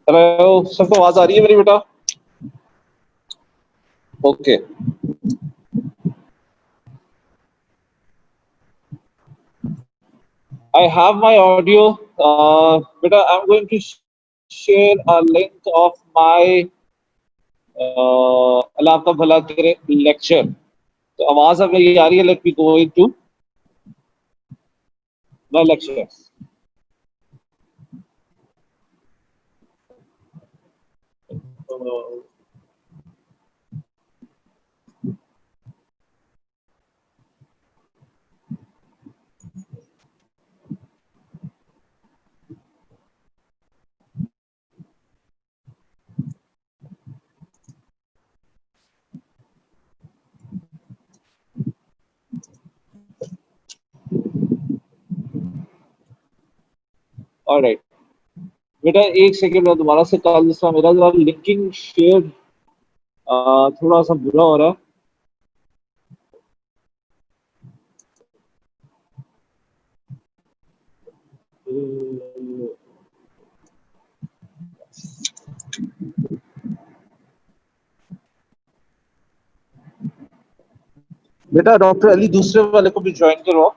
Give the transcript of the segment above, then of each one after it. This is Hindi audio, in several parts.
हेलो, सबको आवाज आ रही है मेरी बेटा? Okay. I have my audio. Beta, I'm going to share a link of my अल्लाह आपका भला करे लेक्चर। तो आवाज अब मेरी आ रही है? Let me go into my lecture. Alright बेटा, एक सेकंड में दोबारा से कॉल दूसरा मेरा जरा लिंकिंग शेयर थोड़ा सा बुरा हो रहा है। बेटा डॉक्टर अली दूसरे वाले को भी ज्वाइन करो।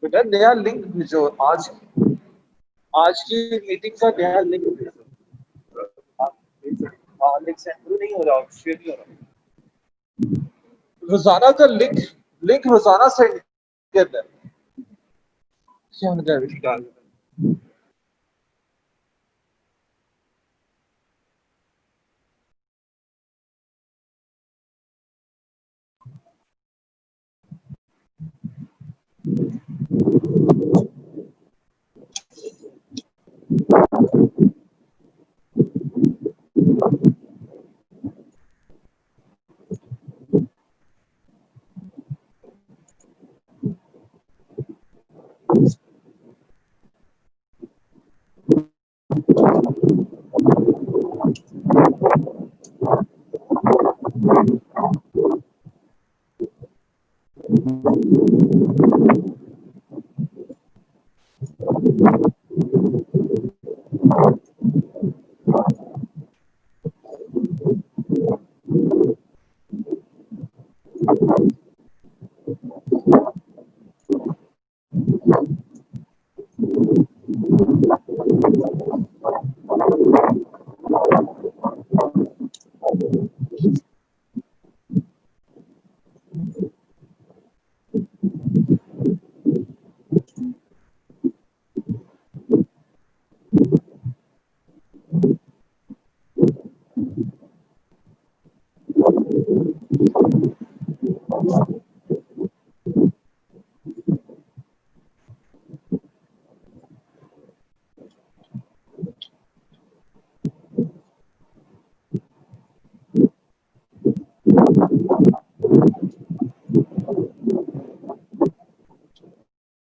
बेटा नया लिंक भेजो। आज की मीटिंग का नया लिंक भेजो। लिंक सेंड नहीं हो रहा, शेयर नहीं हो रहा। रोजाना का लिंक लिंक रोजाना सेंड करना है। क्या हो रहा है?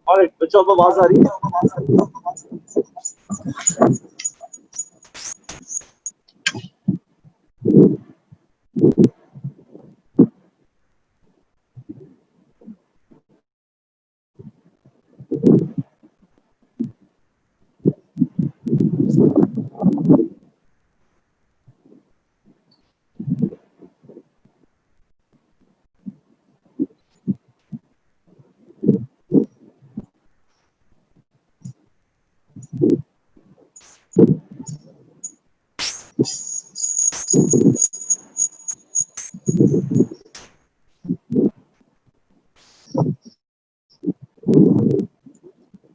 और बच्चों को आवाज आ रही है?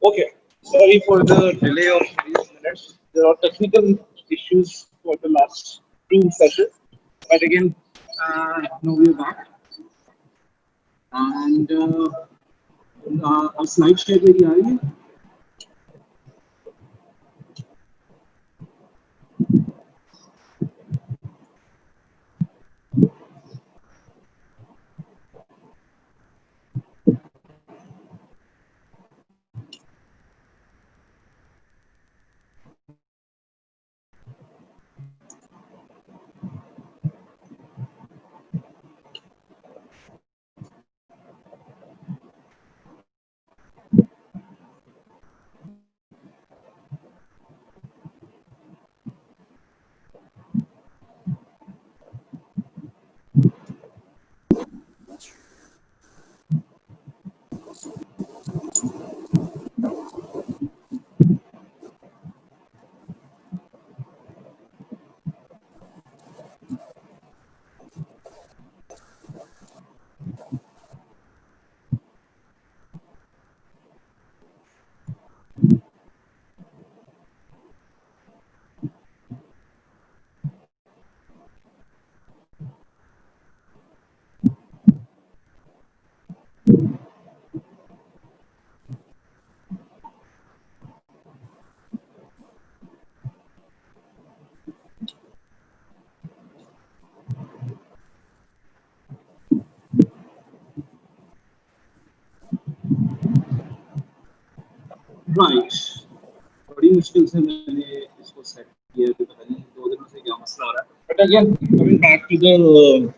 Okay, sorry for the delay of these minutes. There are technical issues for the last two sessions, but again, now we're back. And अब स्लाइड शेयर मेरी आ रही है? राइट, बड़ी मुश्किल से मैंने इसको सेट किया, तो पता नहीं 2 दिनों से क्या मसला हो रहा है। But again coming back to the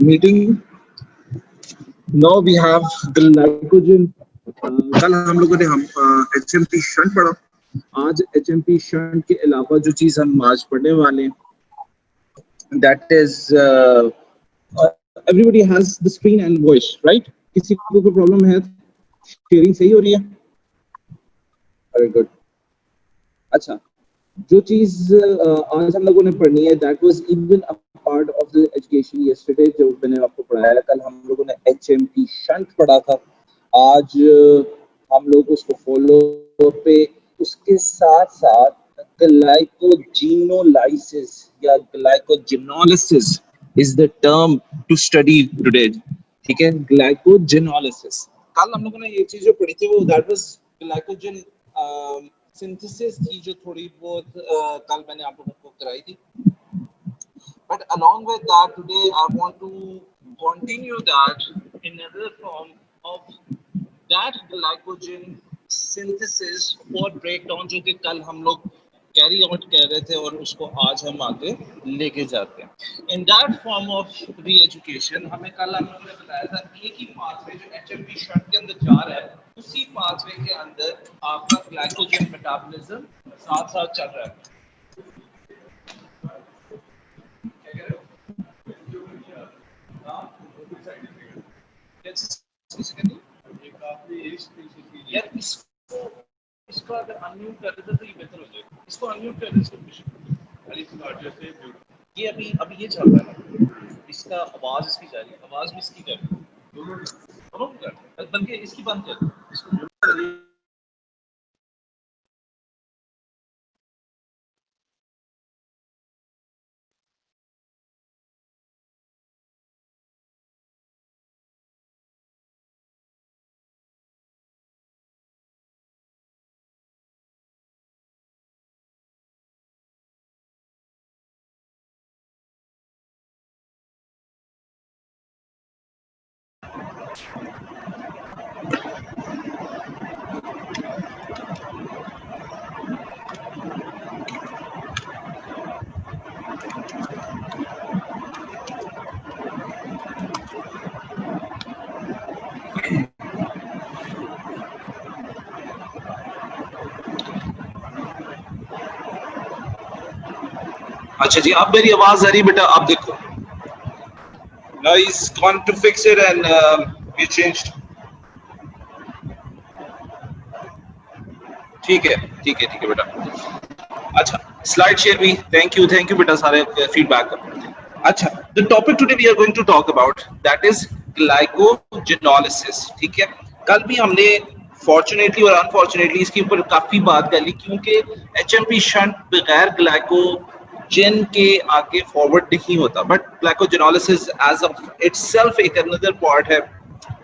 meeting, now we have glycogen. कल हम लोगों ने एचएमपी शंट पढ़ा। आज एचएमपी शंट के अलावा जो चीज हम आज पढ़ने वाले हैं, that is everybody has the screen and voice, right? किसी को कोई प्रॉब्लम है? शेयरिंग सही हो रही है? Very good. अच्छा, जो चीज आज हम लोगों ने पढ़नी है, that was even a part of the education yesterday, जो मैंने आपको पढ़ाया। कल हम लोगों ने एचएमपी शंट पढ़ा था, आज हम लोग उसको फॉलो पे उसके साथ साथ ग्लाइकोजिनोलाइसिस या glycogenolysis is the term to study today. ठीक है, ग्लाइकोजिनोलिसिस। कल हम लोगों ने ये चीज जो पढ़ी थी वो दैट वाज ग्लाइकोजन सिंथेसिस थी, जो थोड़ी बहुत कल मैंने आप लोगों को कराई थी। But along with that, today I want to continue that in another form of that glycogen synthesis or breakdown, जो कि कल हम लोग कैरी आउट कर रहे थे और उसको आज हम आगे लेके जाते हैं। In that form of re-education, हमें कल हम लोगों ने बताया था एक ही पाथवे जो एचएमपी शंट के अंदर जा रहा है, उसी पाथवे के अंदर आपका ग्लाइकोजन मेटाबॉलिज्म साथ साथ चल रहा है। यार इसको अगर अनम्यूट कर देते तो ये बेहतर हो जाएगा। इसको अनम्यूट कर देते, ये अभी ये चल रहा है ना, इसका आवाज इसकी जा रही है, आवाज भी इसकी जा रही है, दोनों कर, बल्कि इसकी बंद कर, इसको म्यूट कर दिया। अच्छा जी, अब मेरी आवाज आ रही बेटा? आप देखो, now he's gone to fix it and we changed. ठीक है बेटा। अच्छा, स्लाइड शेयर भी थैंक यू बेटा सारे फीडबैक का। अच्छा, the topic today we are going to talk about that is glycogenolysis. ठीक है, कल भी हमने फॉर्चुनेटली और अनफॉर्चुनेटली इसके ऊपर काफी बात कर ली, क्योंकि एचएमपी शंट बगैर ग्लाइकोजन के आगे फॉरवर्ड नहीं होता। But glycogenolysis as of itself एक अनदर पार्ट है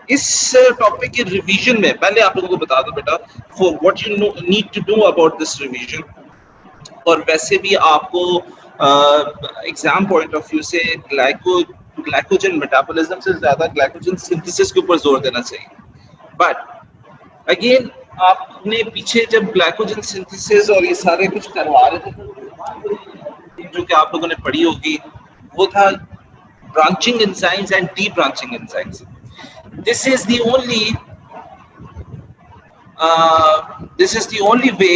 इस टॉपिक के रिवीजन में पहले आप लोगों को बता दो बेटा, for what you need to do about this revision, और वैसे भी आपको एग्जाम पॉइंट ऑफ व्यू से ग्लाइकोजन मेटाबॉलिज्म से ज्यादा ग्लाइकोजन सिंथेसिस के ऊपर जोर देना चाहिए। बट अगेन आपने पीछे जब ग्लाइकोजन सिंथेसिस और ये सारे कुछ करवा रहे थे तो जो कि आप लोगों ने पढ़ी होगी वो था branching enzymes and debranching enzymes. This is the only way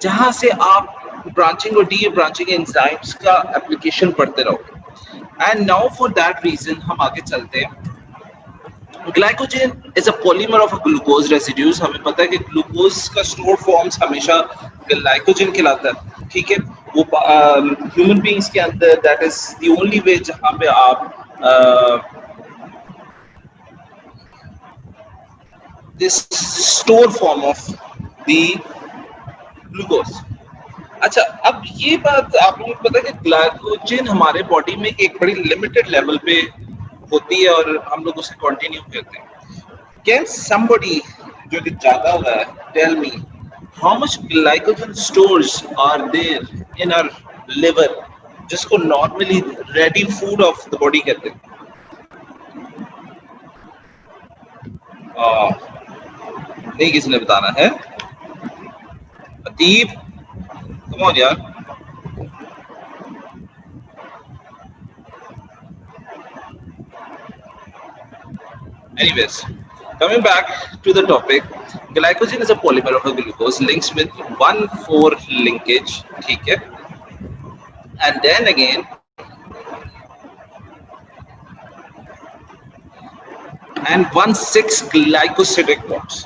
जहां से आप ब्रांचिंग और डी ब्रांचिंग एंजाइम्स का एप्लीकेशन पढ़ते रहोगे। And now for that reason हम आगे चलते हैं। Glycogen is a polymer of glucose residues. हमें पता है कि ग्लूकोज का स्टोर फॉर्म्स हमेशा ग्लाइकोजन कहलाता है, ठीक है। वो ह्यूमन बीइंग्स के अंदर that is the only way जहां पे आप this store form of the glucose. अच्छा, अब ये बात आप लोगों को पता है कि ग्लाइकोजन हमारे बॉडी में एक बड़ी लिमिटेड लेवल पे होती है और हम लोग उसे कंटिन्यू करते हैं। कैन समबडी जो कि ज्यादा हुआ है tell me how much glycogen stores are there in our liver, जिसको normally ready food of the body कहते हैं? नहीं किसी ने बताना है। अदीब, कम ऑन यार। Anyways, coming back to the topic, glycogen is a polymer of a glucose links with 1,4 linkage, ठीक है, and then again and 1,6 glycosidic bonds.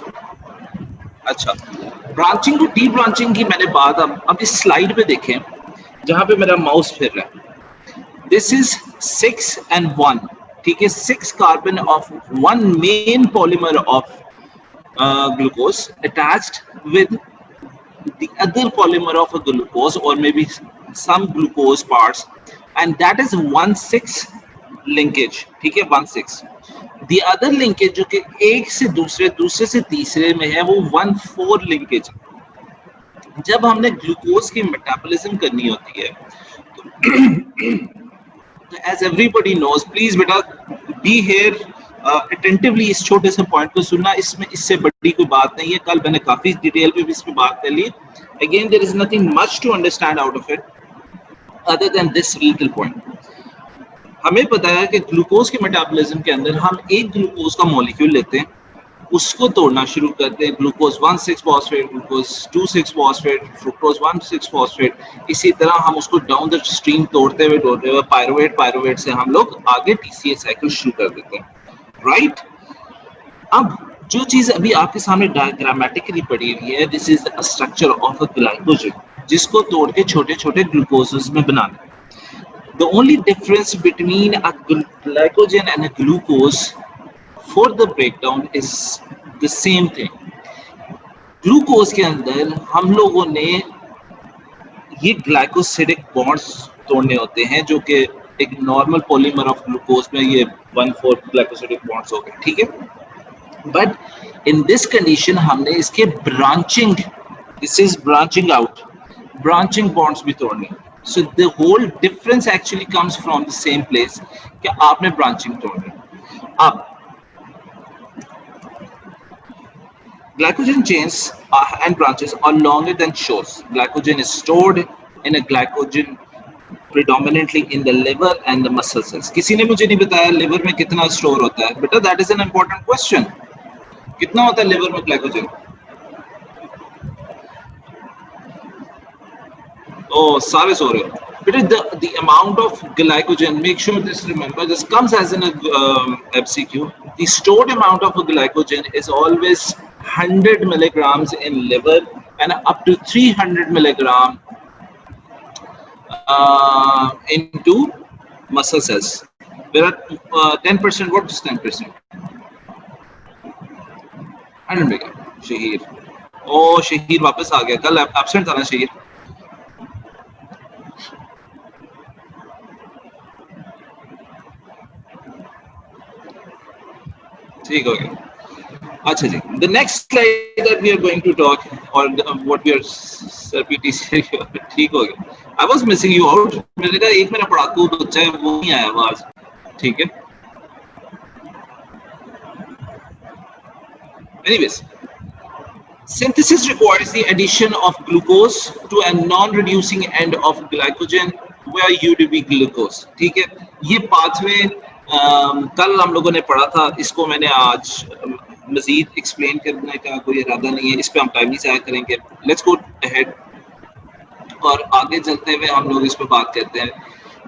अच्छा, ब्रांचिंग टू डी ब्रांचिंग की मैंने बात अब इस स्लाइड पे देखें जहां पे मेरा माउस फिर रहा है। दिस इज 6 and 1, ठीक है। 6 carbon of one main polymer of glucose attached with the other polymer of a glucose or maybe some glucose parts, and that is 1,6 linkage, ठीक है, 1,6। the other linkage जो कि एक से दूसरे, दूसरे से तीसरे में है, वो 1,4 लिंकेज। जब हमने ग्लूकोज की मेटाबॉलिज्म करनी होती है तो एज एवरीबॉडी नोज, प्लीज बेटा बी हियर अटेंटिवली, इस छोटे से पॉइंट को सुनना, इसमें इससे बड़ी कोई बात नहीं है। कल मैंने काफी डिटेल पे भी इस पे बात कर ली। Again there is nothing much to understand out of it other than this little point. हमें पता है कि ग्लूकोज के मेटाबॉलिज्म के अंदर हम एक ग्लूकोज का मॉलिक्यूल लेते हैं, उसको तोड़ना शुरू करते हैं, glucose 1,6 phosphate, glucose 2,6 phosphate, fructose 1,6 phosphate. इसी तरह हम उसको डाउन द स्ट्रीम तोड़ते हुए पायरुवेट से हम लोग आगे टीसीए साइकिल शुरू कर देते हैं, राइट। अब जो चीज अभी आपके सामने डायग्रामेटिकली पड़ी हुई है, this is a structure of a glycogen, जिसको तोड़ के छोटे छोटे ग्लूकोजेस में बनाना। The only difference between a glycogen and a glucose for the breakdown is the same thing. Glucose के अंदर हम लोगों ने ये ग्लाइकोसिडिक बॉन्ड्स तोड़ने होते हैं, जो कि एक नॉर्मल पॉलीमर ऑफ ग्लूकोज में ये 1,4 ग्लाइकोसिडिक बॉन्ड्स हो गए, ठीक है। बट इन दिस कंडीशन हमने इसके branching, this is branching out, branching bonds भी तोड़ने। So the whole difference actually comes from the same place कि आपने branching तोड़नी। अब glycogen chains and branches are longer than shores. Glycogen is stored in a glycogen predominantly in the liver and the muscle cells. किसी ने मुझे नहीं बताया liver में कितना store होता है बेटा, that is an important question। कितना होता है liver में glycogen? Oh, सारे सो रहे हो। But the amount of glycogen, make sure this remember, this comes as an MCQ. The stored amount of glycogen is always 100 milligrams in liver and up to 300 milligram into muscle cells. There are 10%. What is 10%? 100 milligram. Shaheer, oh Shaheer वापस आ गया, कल एब्सेंट था ना शहीर। ठीक हो गया। अच्छा जी, the next slide that we are going to talk or what we are PTC ठीक हो गया। I was missing you out। मैंने कहा एक मेरा पढ़ाकू बच्चा है वो नहीं आया आवाज, ठीक है। Anyways, synthesis requires the addition of glucose to a non-reducing end of glycogen where UDP glucose, ठीक है। ये पाथवे कल हम लोगों ने पढ़ा था, इसको मैंने आज मजीद एक्सप्लेन करने का कोई इरादा नहीं है, इस पे हम टाइम नहीं ज़ाया करेंगे। लेट्स गो अहेड और आगे चलते हुए हम लोग इस पे बात करते हैं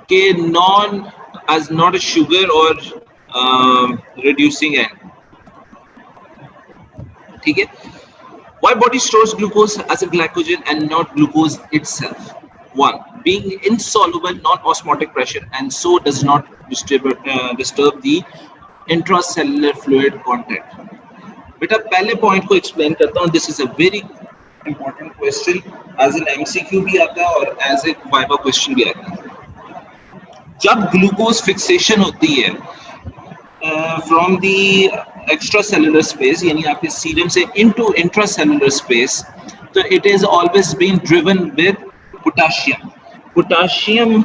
कि known as not a sugar और रिड्यूसिंग एंड, ठीक है। Why body stores glucose as a glycogen and not glucose itself? One, being insoluble, non-osmotic pressure, and so does not disturb the intracellular fluid content. बेटा पहले पॉइंट को एक्सप्लेन करता हूँ। This is a very important question, as an MCQ भी आता है और एज ए वाइवा क्वेश्चन भी आता है। जब ग्लूकोज फिक्सेशन होती है फ्रॉम द extracellular space यानी आपके सीरम से into intracellular space, तो it is always being driven with potassium। Potassium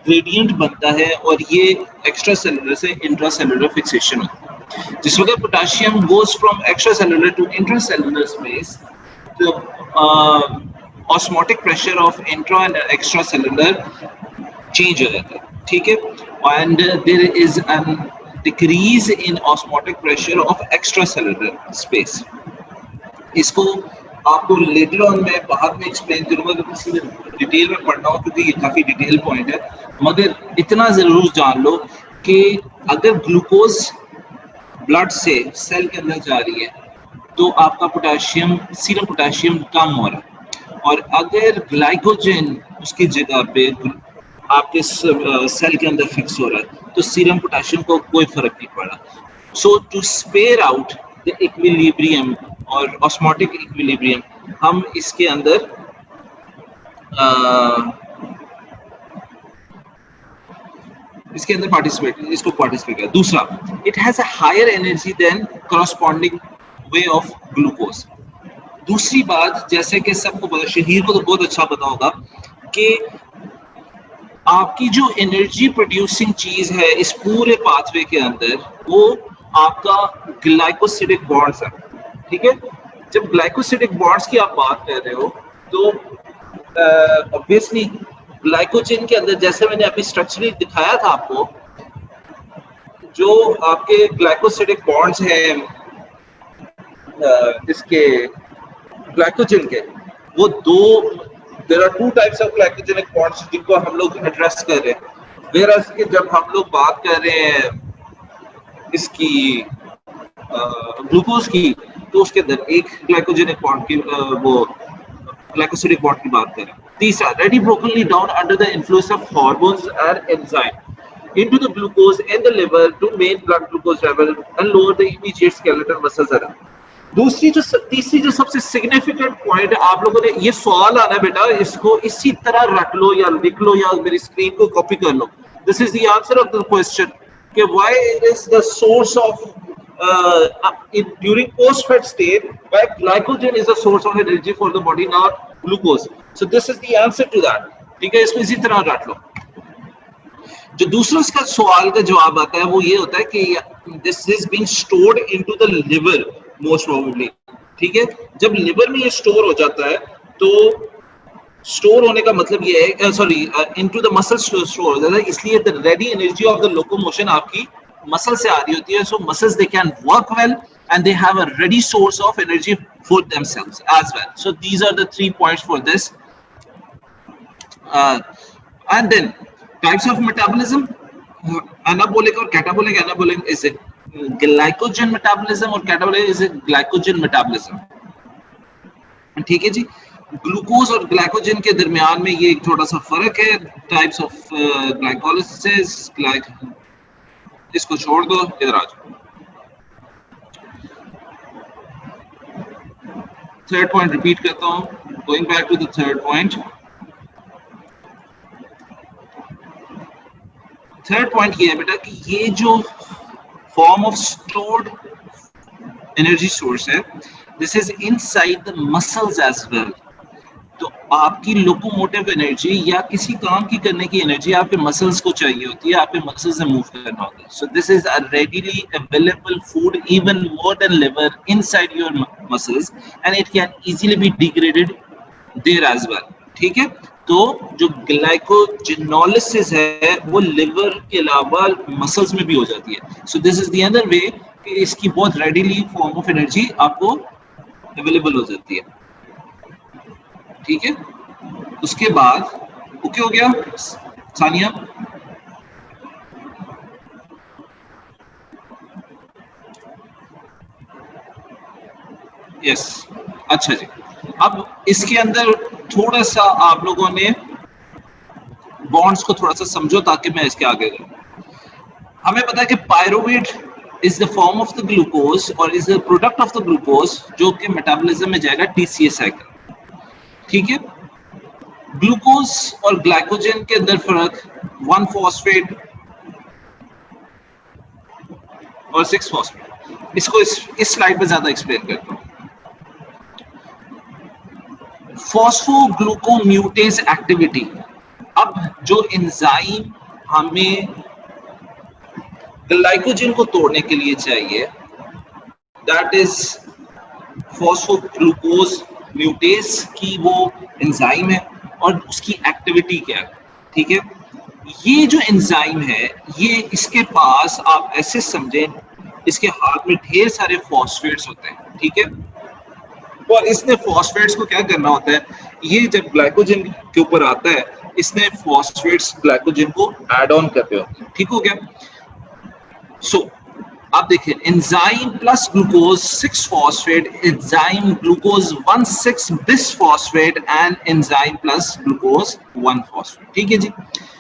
gradient बनता है और ये एक्स्ट्रासेलुलर से इंट्रासेलुलर फिक्सेशन होता है। जिस वक्त potassium goes from extracellular to intracellular space, तो osmotic pressure of intra and extracellular change हो जाता है, ठीक है। And there is an decrease in osmotic pressure of extracellular space. इसको आपको लेटर ऑन मैं बाद में एक्सप्लेन करूंगा तो किसी ने डिटेल में पढ़ना हो, क्योंकि ये काफी डिटेल पॉइंट है। मगर इतना जरूर जान लो कि अगर ग्लूकोज ब्लड से सेल के अंदर जा रही है तो आपका पोटेशियम, सीरम पोटेशियम कम हो रहा है, और अगर ग्लाइकोजन उसकी जगह पे आपके सेल के अंदर फिक्स हो रहा है तो सीरम पोटेशियम को कोई फर्क नहीं पड़ा। So to spare out the equilibrium और ऑस्मोटिक इक्विलिब्रियम, हम इसके अंदर इसको पार्टिसिपेट किया। दूसरा, it has a higher energy than corresponding way of glucose. दूसरी बात, जैसे कि सबको पता, शहीर को तो बहुत अच्छा पता होगा कि आपकी जो एनर्जी प्रोड्यूसिंग चीज है इस पूरे पाथवे के अंदर, वो आपका ग्लाइकोसिडिक बॉन्ड्स है, ठीक है। जब ग्लाइकोसिडिक बॉन्ड्स की आप बात कर रहे हो तो ऑब्वियसली ग्लाइकोजन के अंदर, जैसे मैंने अभी स्ट्रक्चरली दिखाया था आपको, जो आपके ग्लाइकोसिडिक बॉन्ड्स हैं इसके ग्लाइकोजन के, वो दो, there are two types of glycogenic bonds जिनको हम लोग एड्रेस कर रहे हैं। वेयरएज कि जब हम लोग बात कर रहे हैं इसकी ग्लूकोज की, तो उसके अंदर एक ग्लाइकोजेनिक बॉन्ड की वो ग्लाइकोसिडिक बॉन्ड की बात करें। तीसरा, ready brokenly down under the influence of hormones and enzyme into the glucose in the liver to main blood glucose level and lower the immediate skeletal muscles around। तीसरी जो सबसे सिग्निफिकेंट पॉइंट आप लोगों ने, ये सवाल आना है बेटा, इसको इसी तरह रट लो या लिख लो या मेरी स्क्रीन को कॉपी कर लो। This is the answer of the question कि why is the source of during post-fed state where glycogen is the source of energy for the body, not glucose. So this is the answer to that, ठीक है। इसको इसी तरह रट लो। जो दूसरा इसका सवाल का जवाब आता है वो ये होता है कि this is being stored into the liver most probably, ठीक है। जब लिवर में ये स्टोर हो जाता है तो स्टोर होने का मतलब ये है, sorry, into the muscle store हो जाता है, इसलिए the ready energy of the locomotion आपकी मसल से आ रही होती है। So muscles they can work well and they have a ready source of energy for themselves as well. So these are the 3 points for this. And then types of metabolism, anabolic और catabolic. Anabolic is glycogen metabolism और कैटाबॉलिक इज ग्लाइकोजन मेटाबॉलिज्म, ठीक है जी। ग्लूकोज और ग्लाइकोजन के दरमियान में ये थोड़ा सा फर्क है। टाइप्स ऑफ ग्लाइकोलिसिस, इसको छोड़ दो, इधर आ जाओ। थर्ड पॉइंट रिपीट करता हूं, going back to the third point. Third point ये है बेटा कि ये जो form of stored energy source है. This is inside the muscles as well. तो आपकी लोकोमोटिव एनर्जी या किसी काम की करने की एनर्जी आपके मसल्स को चाहिए होती है, आपके मसल्स से मूव करना होता है. So this is a readily available food even more than liver inside your muscles and it can easily be degraded there as well. ठीक है. तो जो ग्लाइकोजिनोलिसिस है वो लिवर के अलावा मसल्स में भी हो जाती है. So this is the other way कि इसकी बहुत रेडीली फॉर्म ऑफ एनर्जी आपको अवेलेबल हो जाती है. ठीक है. उसके बाद ओके हो गया सानिया. यस. अच्छा जी. अब इसके अंदर थोड़ा सा आप लोगों ने बॉन्ड्स को थोड़ा सा समझो ताकि मैं इसके आगे जाऊं. हमें पता है कि pyruvate is the form of the glucose और is the product of the glucose जो कि मेटाबॉलिज्म में जाएगा टीसीए साइकिल. ठीक है. ग्लूकोज और ग्लाइकोजन के अंदर फर्क 1 फॉस्फेट और 6 फॉस्फेट. इसको इस स्लाइड पे ज्यादा एक्सप्लेन करता हूं. फॉस्फोग्लूकोम्यूटेज एक्टिविटी. अब जो एंजाइम हमें ग्लाइकोजन को तोड़ने के लिए चाहिए दैट इज फॉस्फोग्लूकोज म्यूटेज की वो एंजाइम है और उसकी एक्टिविटी क्या है. ठीक है. ये जो एंजाइम है ये इसके पास आप ऐसे समझें इसके हाथ में ढेर सारे फॉस्फेट्स होते हैं. ठीक है. और इसने फॉस्फेट्स को क्या करना होता है, ये जब ग्लाइकोजन के ऊपर आता है इसने फॉस्फेट्स ग्लाइकोजन को ऐड ऑन करते होते हैं. ठीक हो गया. सो आप देखिए enzyme plus glucose 6 phosphate, enzyme glucose 1,6 bis phosphate and enzyme plus glucose 1 phosphate. ठीक है जी.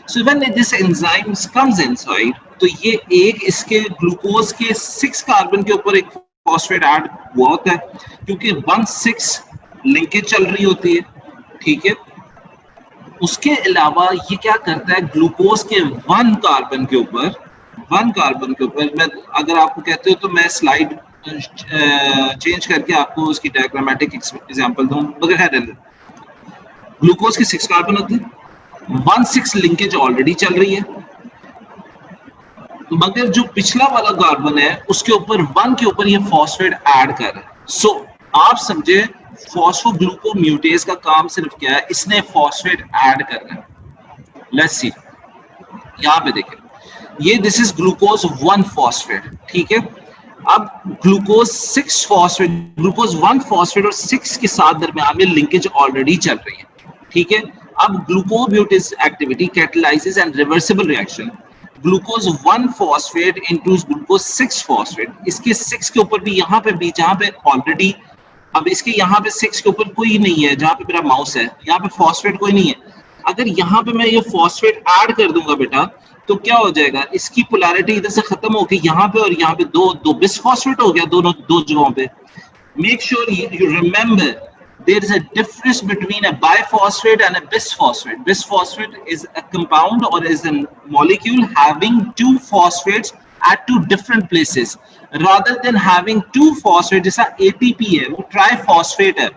So when this enzyme comes inside तो ये एक इसके ग्लूकोज के 6 कार्बन के ऊपर एक फॉस्फेट ऐड हुआ होता है क्योंकि 1,6 लिंकेज चल रही होती है. ठीक है. उसके अलावा ये क्या करता है ग्लूकोज के 1 कार्बन के ऊपर मैं अगर आपको कहते हो तो मैं स्लाइड चेंज करके आपको उसकी डायग्रामेटिक एग्जांपल दूं. मगर है ग्लूकोज के 6 कार्बन होते हैं, 1,6 लिंकेज ऑलरेडी चल रही है, मगर जो पिछला वाला कार्बन है उसके ऊपर 1 के ऊपर ये फॉस्फेट ऐड कर रहा है. सो आप समझे फॉस्फोग्लूकोम्यूटेज का काम सिर्फ क्या है, इसने फॉस्फेट ऐड करना है. Let's see. यहां पे देखें ये दिस इज ग्लूकोज 1 फॉस्फेट. ठीक है. अब ग्लूकोज 6 फॉस्फेट, ग्लूकोज 1 फॉस्फेट और 6 के साथ दरमियान में लिंकेज ऑलरेडी चल रही है. ठीक है. अब glucomutase activity catalyses and reversible reaction glucose 1 phosphate into glucose 6 phosphate. इसके 6 के ऊपर भी यहाँ पे भी जहाँ पे ऑलरेडी अब इसके यहाँ पे 6 के ऊपर कोई नहीं है, जहाँ पे मेरा माउस है यहाँ पे फॉस्फेट कोई नहीं है. अगर यहाँ पे मैं ये फॉस्फेट ऐड कर दूंगा बेटा तो क्या हो जाएगा, इसकी पोलैरिटी इधर से खत्म होकर यहाँ पे और यहाँ पे दो बिस फॉस्फेट हो गया दोनों दो जगहों पे. Make sure you remember there is a difference between a biphosphate and a bisphosphate. Bisphosphate is a compound or is a molecule having 2 phosphates at 2 different places rather than having 2 phosphates जैसा ATP है वो ट्राइफॉस्फेट है.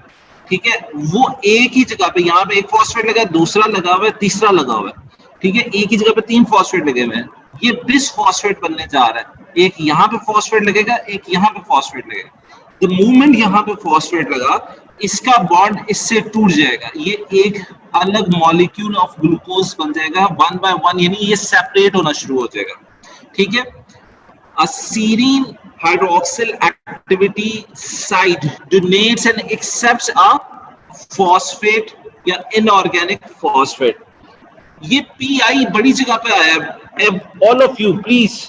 ठीक है. वो एक ही जगह पे यहाँ पे एक फॉस्फेट लगा है, दूसरा लगा हुआ है, तीसरा लगा हुआ है. ठीक है. एक ही जगह पे 3 फॉस्फेट लगे हुए हैं. ये बिसफॉस्फेट बनने जा रहा है. एक यहाँ पे फॉस्फेट लगेगा, एक यहाँ पे फॉस्फेट लगेगा. द मोमेंट यहाँ पे फॉस्फेट लगा इसका बॉन्ड इससे टूट जाएगा, ये एक अलग मॉलिक्यूल ऑफ ग्लूकोज बन जाएगा 1 by 1, यानी ये सेपरेट होना शुरू हो जाएगा. ठीक है. A serine hydroxyl activity site donates and accepts a phosphate या inorganic phosphate. ये PI बड़ी जगह पे आया है. All of you please,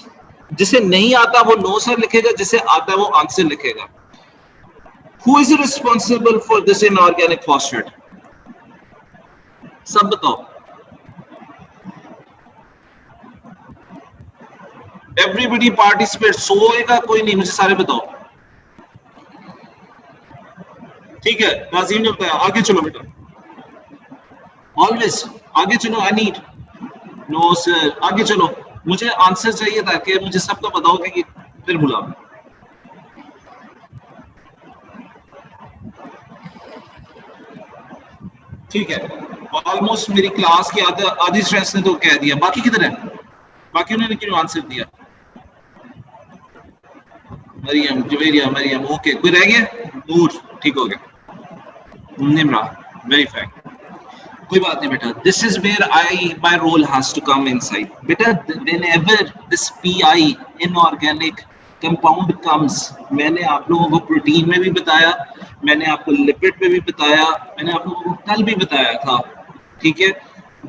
जिसे नहीं आता वो नो सर लिखेगा, जिसे आता है वो आंसर लिखेगा. Who is responsible for this inorganic phosphate? सब बताओ. Everybody participate. सोएगा कोई नहीं, मुझे सारे बताओ. ठीक है. नाज़ीम ने बताया. आगे चलो बेटा. Always आगे चलो. I need. No sir. आगे चलो. मुझे आंसर चाहिए ताकि मुझे सबका बताओ कि फिर बुला। ठीक है, ऑलमोस्ट मेरी क्लास की आधी स्ट्रेंथ ने तो कह दिया, बाकी किधर है? बाकी उन्होंने क्यों आंसर दिया? मरियम, जवेरिया, मरियम, ओके, कोई रह गया? नूर, ठीक हो गया। निम्रा, वेरी फैक्ट, कोई बात नहीं बेटा। This is where I my role has to come inside बेटा। Whenever this PI inorganic compound comes, मैंने आप लोगों को प्रोटीन में भी बताया, मैंने आपको लिपिड में भी बताया, मैंने आप लोगों को कल भी बताया था, ठीक है।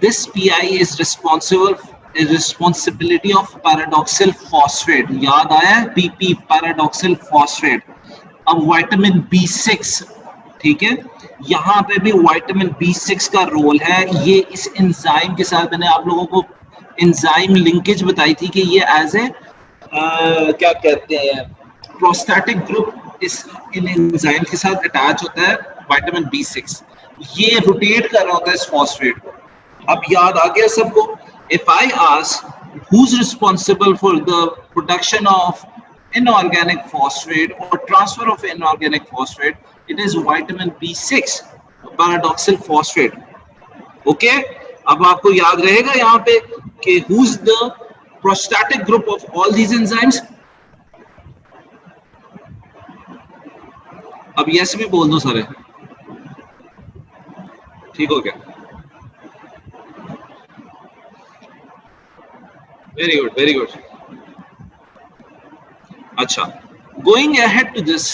This PI is responsible, is responsibility of pyridoxal phosphate, याद आया है? PP, pyridoxal phosphate. अब विटामिन बी 6, ठीक है, यहाँ पे भी विटामिन बी 6 का रोल है। ये इस एंजाइम के साथ, मैंने आप लोगों को एंजाइम लिंकेज बताई थी कि ये एज ए क्या कहते हैं, प्रोस्टैटिक ग्रुप इस इन एंजाइम के साथ अटैच होता है विटामिन बी 6, ये रोटेट कर रहा होता है इस फॉस्फेट को। अब याद आ गया सबको? If I ask who is responsible for the production of inorganic phosphate or transfer of inorganic phosphate, it is vitamin B6, paradoxal phosphate. Okay, अब आपको याद रहेगा यहाँ पे कि who's the prostatic group of all these enzymes? अब यस भी बोल दो सारे, ठीक हो गया, वेरी गुड, वेरी गुड। अच्छा, going ahead to this,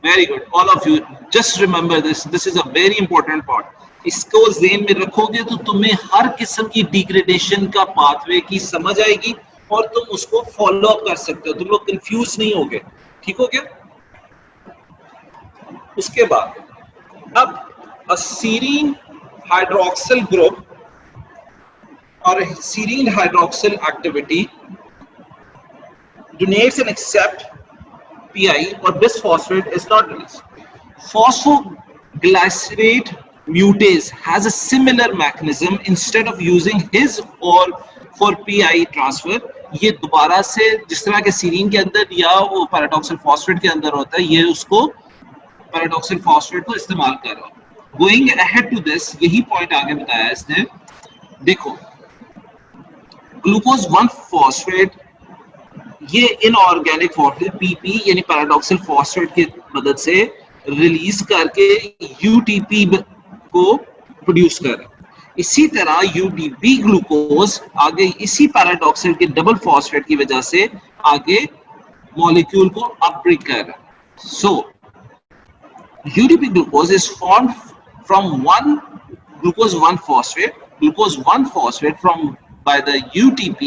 very good, all of you just remember this is a very important part. इसको ज़हन में रखोगे तो तुम्हें हर किस्म की डिग्रेडेशन का पाथवे की समझ आएगी और तुम उसको फॉलो अप कर सकते हो, तुम लोग कंफ्यूज नहीं होगे, ठीक हो गया? उसके बाद अब सीरीन हाइड्रोक्सिल ग्रुप और serine hydroxyl activity donates and accept PI or bisphosphate is not released. Phosphoglycerate mutase has a similar mechanism. Instead of using his or for PI transfer, ये दोबारा से जिस तरह के सीरीन के अंदर या वो पैराडॉक्सिल फॉस्फेट के अंदर होता है, ये उसको पैराडॉक्सिल फॉस्फेट को इस्तेमाल कर रहा है। Going ahead to this, यही पॉइंट आगे बताया इसने। देखो, ग्लूकोज 1 फॉस्फेट ये इनऑर्गेनिक फॉस्फेट पीपी यानी पैराडॉक्सिल फॉस्फेट की मदद से रिलीज करके यूटीपी को प्रोड्यूस कर रहा है। इसी तरह यूटीपी ग्लूकोज आगे इसी पैराडॉक्सिल के डबल फॉस्फेट की वजह से आगे मॉलिक्यूल को अपब्रेक कर रहा है। So UTP glucose is formed from one glucose 1 phosphate from by the UTP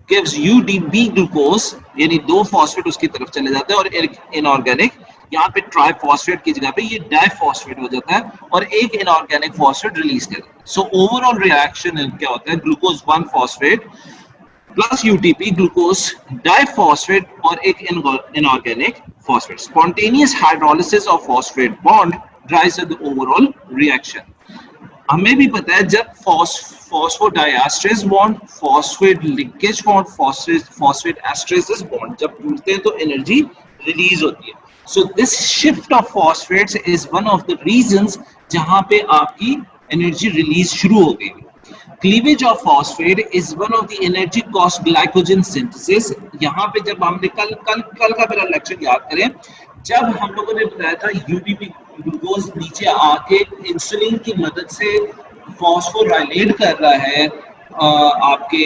gives UDP glucose, यानी 2 फॉस्फेट उसकी तरफ चले जाते हैं और एक इनऑर्गेनिक, यहाँ पे ट्राइफॉस्फेट की जगह पे ये डाइफॉस्फेट हो जाता है और एक इनऑर्गेनिक फॉस्फेट रिलीज कर देता है। सो ओवरऑल रिएक्शन क्या होता है? Glucose 1 phosphate plus UTP glucose diphosphate और एक inorganic phosphate. Spontaneous hydrolysis of phosphate bond drives the overall reaction. हमें भी पता है जब phosphodiester bond, phosphate linkage bond, phosphate esterase bond जब टूटते हैं तो एनर्जी रिलीज होती है। So this shift of phosphates is one of the reasons जहां पे आपकी एनर्जी रिलीज शुरू हो गई। Cleavage of phosphate is one of the energy cost glycogen synthesis. यहाँ पे जब हमने कल का मेरा लेक्चर याद करें, जब हम लोगों ने बताया था यूटीपी ग्लूकोज नीचे आके इंसुलिन की मदद से फॉस्फोराइलेट कर रहा है आपके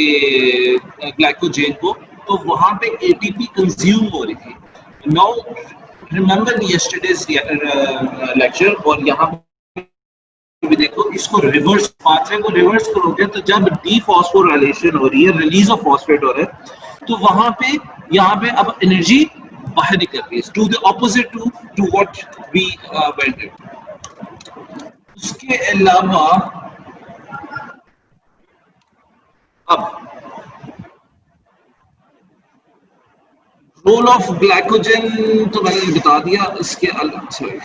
ग्लाइकोजेन को, तो वहां पे एटीपी कंज्यूम हो रही थी। नाउ रिमेंबर यस्टरडेज लेक्चर, और यहाँ भी देखो इसको रिवर्स, पाथवे को रिवर्स करोगे तो जब डीफॉस्फोराइलेशन हो रही है, रिलीज ऑफ फॉस्फेट हो रहा है, तो वहां पे यहाँ पे अब एनर्जी बाहर निकल रही है, to the opposite to what we went. उसके अलावा अब रोल ऑफ ग्लाइकोजन तो मैंने बता दिया, इसके अलावा सॉरी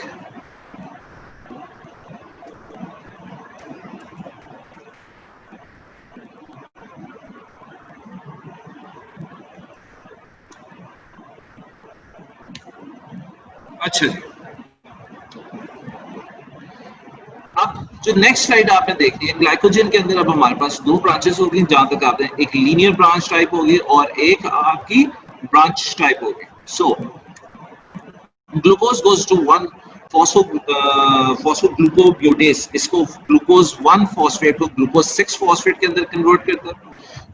अच्छा जी, अब जो नेक्स्ट स्लाइड आपने देखी है, ग्लाइकोजन के अंदर अब हमारे पास दो ब्रांचेस होगी, जहां तक आपने एक लीनियर ब्रांच टाइप होगी और एक आपकी ब्रांच टाइप होगी. सो glucose goes to one phosphoglucobutase, इसको ग्लूकोज 1 फॉस्फेट को ग्लूकोज 6 फॉस्फेट के अंदर कन्वर्ट करता है.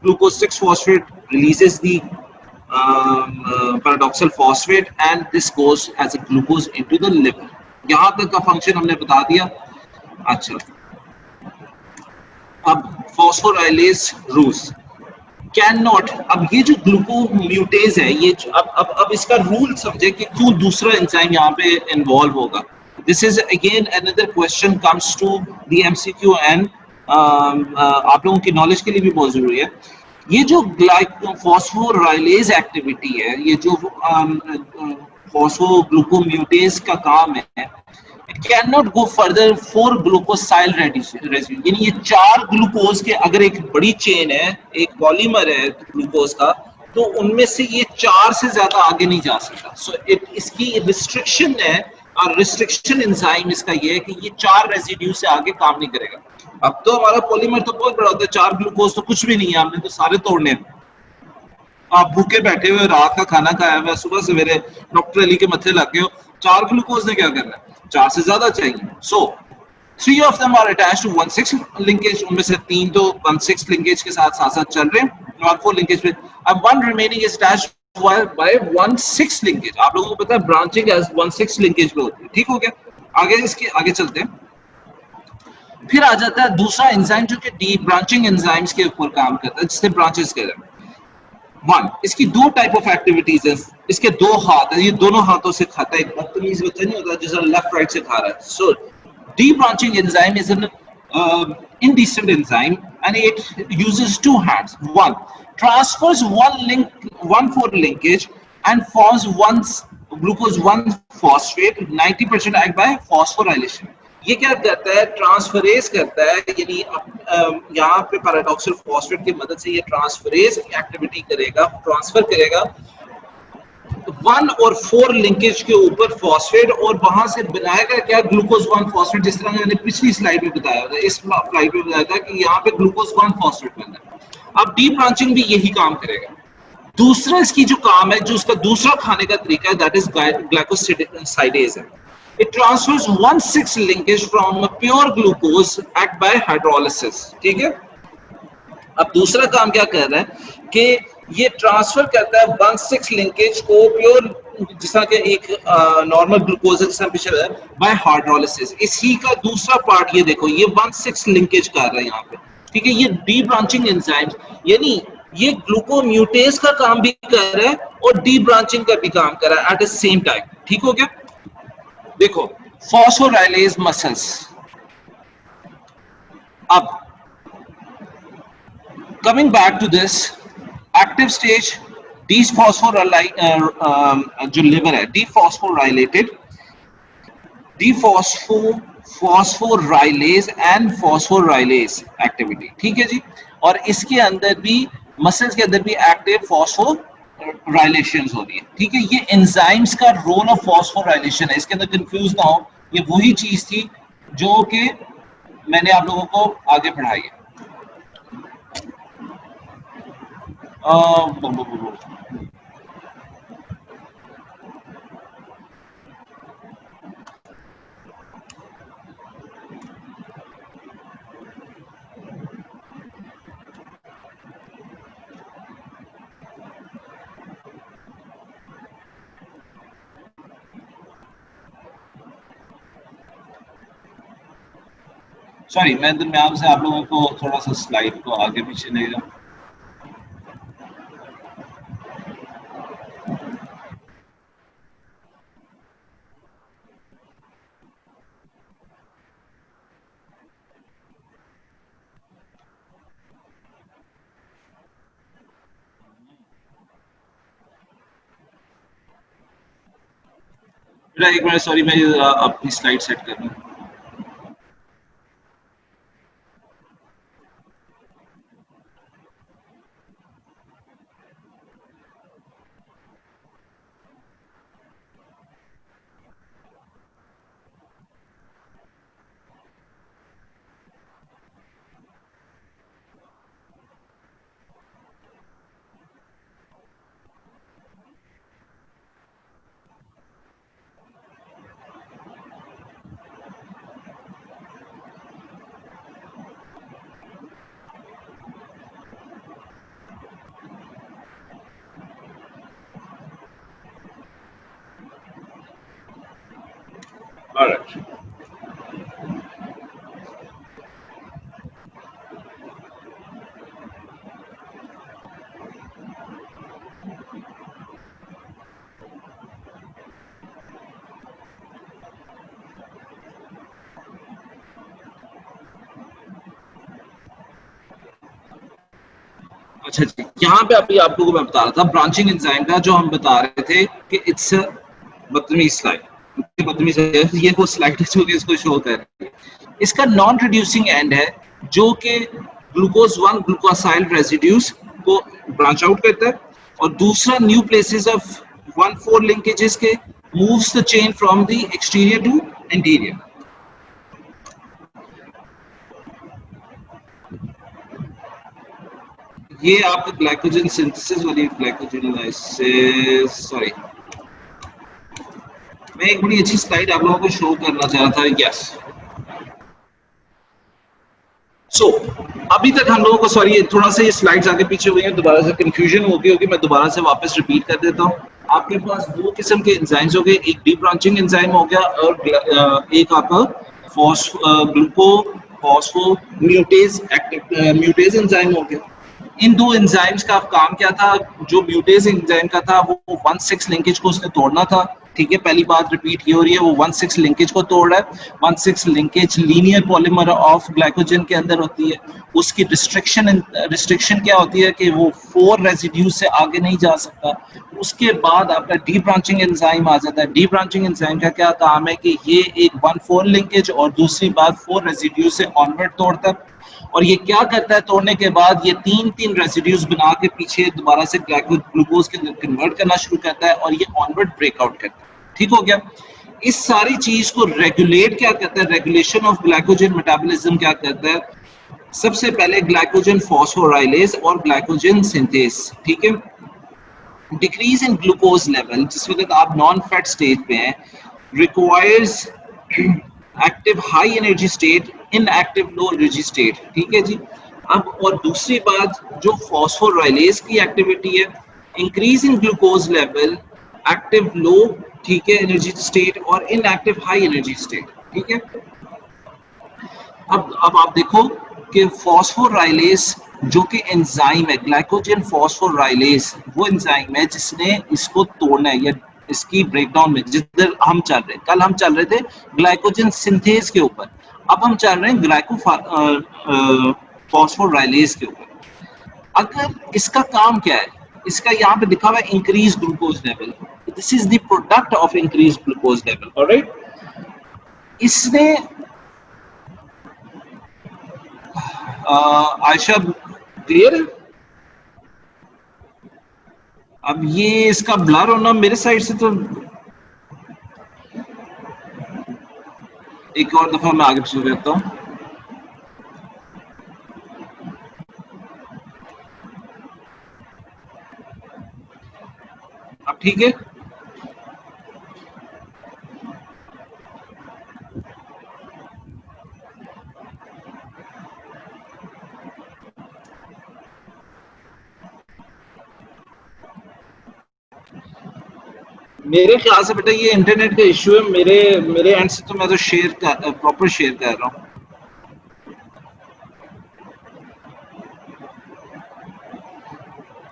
Glucose 6 phosphate releases the paradoxal phosphate and this goes as a glucose into the liver. यहाँ तक का फंक्शन हमने बता दिया. अच्छा, अब फॉस्फोराइलेज रूल्स कैन नॉट. अब ये जो ग्लूकोम्यूटेज है, ये अब इसका रूल समझे कि क्यों दूसरा एंजाइम यहाँ पे इन्वॉल्व होगा. This is again another question comes to the MCQ and आप लोगों की नॉलेज के लिए भी बहुत जरूरी है. ये जो फॉस्फोराइलेज एक्टिविटी है, ये जो फॉस्फोग्लूकोम्यूटेज का काम है, it cannot go further for glucosyl residue. यानी ये चार ग्लूकोज के अगर एक बड़ी चेन है, एक पॉलीमर है ग्लूकोज का, तो उनमें से ये चार से ज्यादा आगे नहीं जा सकता. सो इसकी रिस्ट्रिक्शन है, और रिस्ट्रिक्शन एंजाइम इसका ये है कि ये चार रेजिड्यू से आगे काम नहीं करेगा. अब तो हमारा पॉलीमर तो बहुत बड़ा होता है, चार ग्लूकोज तो कुछ भी नहीं है, हमने तो सारे तोड़ने हैं. आप भूखे बैठे हुए, रात का खाना खाया हुआ, सुबह सवेरे डॉक्टर अली के मत्थे लग गए हो, चार ग्लूकोज ने क्या करना है, चार से ज्यादा चाहिए. सो 3 of them are attached to 1,6 linkage, उनमें से 3 तो 1,6 linkage के साथ साथ साथ चल रहे हैं, 1,4 linkage पे. अब 1 remaining is attached by 1,6 linkage. आप लोगों को पता है ब्रांचिंग एज 1,6 linkage पे होती है. ठीक हो गया, आगे इसके आगे चलते हैं. फिर आ जाता है दूसरा एंजाइम जो कि डी ब्रांचिंग एंजाइम्स के ऊपर काम करता है, जिससे ब्रांचेस कहते हैं. वन, इसकी दो टाइप ऑफ एक्टिविटीज है. इसके दो हाथ है, ये दोनों हाथों से खाता है. एक बदतमीज बच्चा नहीं होता जिसका लेफ्ट राइट से खा रहा है. सो debranching enzyme is an indecent enzyme and it uses two hands. One transfers one for linkage and forms one glucose 1 phosphate. 90% act by phosphorylation. ये क्या करता है, ट्रांसफरेज करता है. यानी यहाँ पे पैराडॉक्सल फॉस्फेट की मदद से ये ट्रांसफरेज एक्टिविटी करेगा, ट्रांसफर करेगा 1 और 4 लिंकेज के ऊपर फॉस्फेट, और वहां से बनाएगा क्या, ग्लूकोज 1 फॉस्फेट. जिस तरह मैंने पिछली स्लाइड में बताया था, इस स्लाइड में बताया था कि यहाँ पे ग्लूकोज 1 फॉस्फेट बनता है. अब डी ब्रांचिंग भी यही काम करेगा. दूसरा इसकी जो काम है, जो उसका दूसरा खाने का तरीका है, दैट इज ग्लाइकोसाइडेज है. It transfers 1,6 linkage from a pure glucose act by hydrolysis. ठीक है. अब दूसरा काम क्या कर रहा है कि ये ट्रांसफर करता है 1,6 लिंकेज को प्योर, जिस तरह के एक नॉर्मल ग्लूकोज है, जिस तरह पिछले बाय हाइड्रोलिसिस. इसी का दूसरा पार्ट ये देखो, ये 1,6 लिंकेज कर रहा है यहाँ पे. ठीक है, ये डी ब्रांचिंग एंजाइम, यानी ये ग्लूकोम्यूटेज का काम भी कर रहा है और डी ब्रांचिंग का भी काम कर रहा है एट द सेम टाइम. ठीक हो गया. देखो, फॉस्फोराइलेज मसल्स. अब coming back to this active stage, जो लिवर है, फॉस्फोराइलेज एंड फॉस्फोराइलेज एक्टिविटी. ठीक है जी. और इसके अंदर भी, मसल्स के अंदर भी एक्टिव फॉस्फोराइलेशन हो रही है. ठीक है, ये एंजाइम्स का रोल ऑफ फॉस्फोराइलेशन है, इसके अंदर कंफ्यूज ना हो. ये वही चीज थी जो कि मैंने आप लोगों को आगे पढ़ाई है. सॉरी, मैं दरम्यान से आप लोगों को थोड़ा सा स्लाइड को आगे पीछे ले जाऊं. एक मिनट, सॉरी, मैं अपनी स्लाइड सेट कर लूं. ऑलराइट। अच्छा जी, यहाँ पे अभी आप लोगों को मैं बता रहा था ब्रांचिंग एंजाइम का, जो हम बता रहे थे कि इट्स बदतमीज स्लाइड, बदतमीज है ये, वो स्लाइड जो कि इसको शो कर रही है। इसका नॉन रिड्यूसिंग एंड है जो कि ग्लूकोज 1 ग्लूकोसाइल रेसिड्यूज को ब्रांच आउट करता है, और दूसरा न्यू प्लेसेस ऑफ 1,4 लिंकेजेस के moves the chain from the exterior to interior. ये आपका ग्लाइकोजन सिंथेसिस वाली ग्लाइकोजन सॉरी, मैं एक बड़ी अच्छी स्लाइड आप लोगों को शो करना चाह रहा था। यस, सो अभी तक हम लोगों को, सॉरी थोड़ा सा ये स्लाइड्स आगे पीछे हुई हैं, दोबारा से कंफ्यूजन हो गई होगी, मैं दोबारा से वापस रिपीट कर देता हूँ। आपके पास दो किस्म के एंजाइम्स हो गए, एक डी ब्रांचिंग एंजाइम हो गया और एक आपका glucophosphomutase active mutase enzyme हो गया। इन दो एंजाइम्स का काम क्या था? जो म्यूटेज एंजाइम का था वो 1,6 लिंकेज को उसने तोड़ना था। ठीक है, पहली बात रिपीट ये हो रही है, वो 1,6 लिंकेज को तोड़ रहा है। 1,6 linkage linear polymer of glycogen के अंदर होती है। उसकी रिस्ट्रिक्शन क्या होती है कि वो 4 रेजिड्यूज से आगे नहीं जा सकता। उसके बाद आपका डी ब्रांचिंग एंजाइम आ जाता है। डी ब्रांचिंग एंजाइम का क्या काम है कि ये एक 1,4 लिंकेज और दूसरी बात 4 रेजिड्यू से ऑनवर्ड तोड़ता है। और ये क्या करता है, तोड़ने के बाद ये तीन तीन रेसिड्यूज बना के पीछे दोबारा से ग्लूकोज के अंदर कन्वर्ट करना शुरू करता है और ये ऑनवर्ड ब्रेकआउट करता है। ठीक हो गया। इस सारी चीज को रेगुलेट क्या करता है, रेगुलेशन ऑफ ग्लाइकोजन मेटाबॉलिज्म क्या करता है? सबसे पहले ग्लाइकोजन फॉस्फोराइलेज और ग्लाइकोजन सिंथेज। ठीक है, डिक्रीज इन ग्लूकोज लेवल जिस वक्त आप नॉन फैट स्टेज पे हैं, requires active high energy state, inactive low energy state. ठीक है जी। अब और दूसरी बात, जो फॉस्फोराइलेज की एक्टिविटी है, increase in glucose level, active low, ठीक है, एनर्जी स्टेट और इनएक्टिव हाई एनर्जी स्टेट। ठीक है। अब आप देखो कि फॉस्फोराइलेज जो कि एंजाइम है, ग्लाइकोजन फॉस्फोराइलेज, वो एंजाइम है जिसने इसको तोड़ना है, या इसकी ब्रेकडाउन में जिधर हम चल रहे हैं, कल हम चल रहे थे ग्लाइकोजन सिंथेज के ऊपर, अब हम चल रहे हैं ग्लाइको फॉस्फोराइलेज के ऊपर। अगर इसका काम क्या है, इसका यहाँ पे लिखा हुआ है increase glucose level, this is the product of increase glucose level. Alright, इसने आयशा क्लियर है? अब ये इसका ब्लर होना मेरे साइड से तो, एक और दफा मैं आगे शुरू करता हूँ। अब ठीक है। मेरे ख्याल से बेटा ये इंटरनेट का इश्यू है, मेरे मेरे एंड से तो मैं तो शेयर कर प्रॉपर शेयर कर रहा हूँ।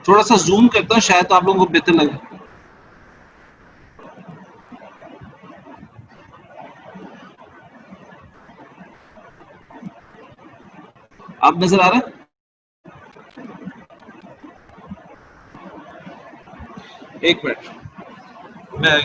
थोड़ा सा जूम करता हूँ, शायद आप लोगों को बेहतर लगे। आप नजर आ रहा है? एक मिनट, मैं